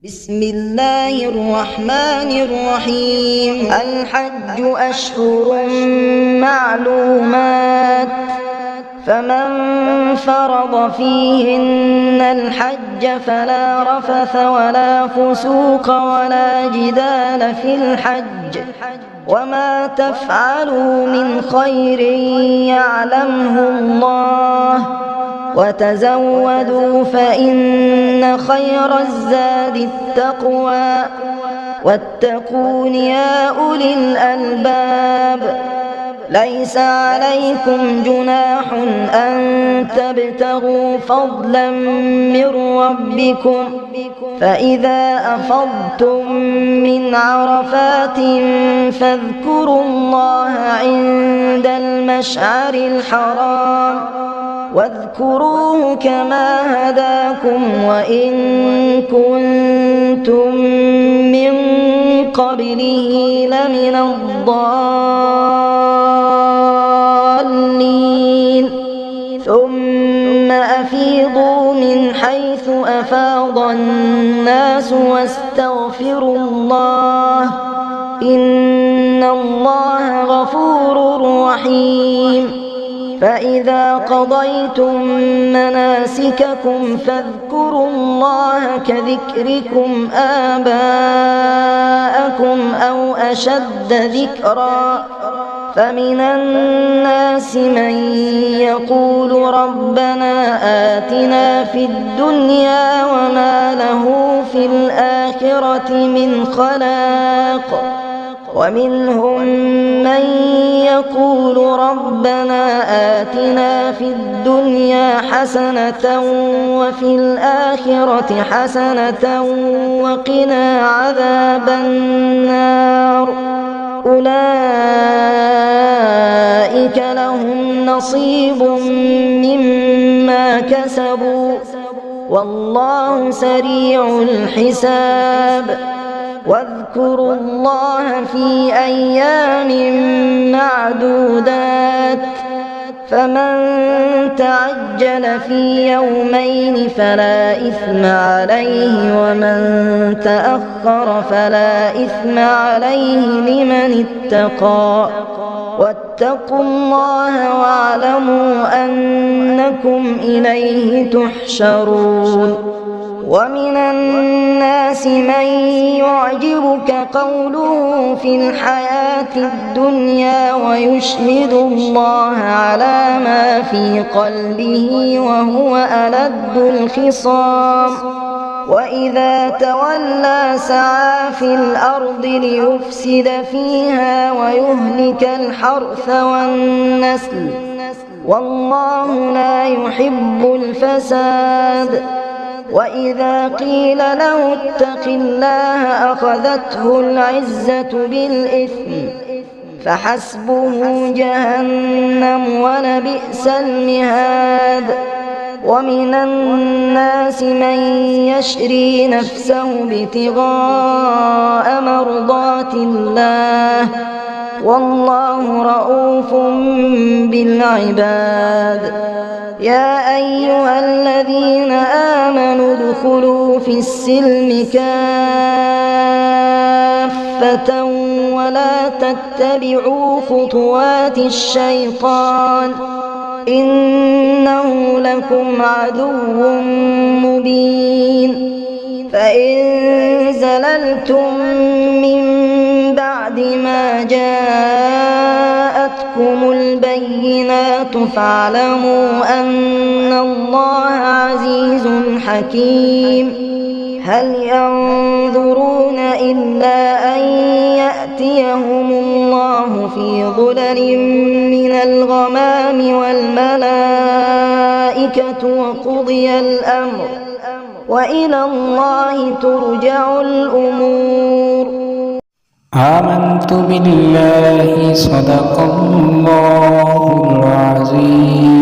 بسم الله الرحمن الرحيم. الحج أشهر معلومات، فمن فرض فيهن الحج فلا رفث ولا فسوق ولا جدال في الحج، وما تفعلوا من خير يعلمه الله، وتزودوا فإن خير الزاد التقوى، واتقون يا أولي الألباب. ليس عليكم جناح أن تبتغوا فضلا من ربكم، فإذا أفضتم من عرفات فاذكروا الله عند المشعر الحرام، واذكروه كما هداكم وإن كنتم من قبله لمن الضالين. ثم أفيضوا من حيث أفاض الناس واستغفروا الله، إن الله غفور رحيم. فإذا قضيتم مناسككم فاذكروا الله كذكركم آباءكم أو أشد ذكرا. فمن الناس من يقول ربنا آتنا في الدنيا وما له في الآخرة من خلاق، ومنهم من يقول ربنا آتنا في الدنيا حسنة وفي الآخرة حسنة وقنا عذاب النار. أولئك لهم نصيب مما كسبوا، والله سريع الحساب. واذكروا الله في أيام معدودات، فمن تعجل في يومين فلا إثم عليه، ومن تأخر فلا إثم عليه لمن اتقى. واتقوا الله واعلموا أنكم إليه تحشرون. ومن الناس من يعجبك قوله في الحياة الدنيا ويشهد الله على ما في قلبه وهو ألد الخصام، وإذا تولى سعى في الأرض ليفسد فيها ويهلك الحرث والنسل، والله لا يحب الفساد. وإذا قيل له اتق الله أخذته العزة بالإثم، فحسبه جهنم ولبئس المهاد. ومن الناس من يشري نفسه ابتغاء مرضات الله، والله رؤوف بالعباد. يا أيها الذين آمنوا ادخلوا في السلم كافة ولا تتبعوا خطوات الشيطان، إنه لكم عدو مبين. فإن زللتم من بعد ما جاءتكم البينات فاعلموا أن الله عزيز حكيم. هل ينظرون إلا أن يأتيهم الله في ظلل من الغمام والملائكة وقضي الأمر، وإلى الله ترجع الأمور. آمنت بالله صدق الله العظيم.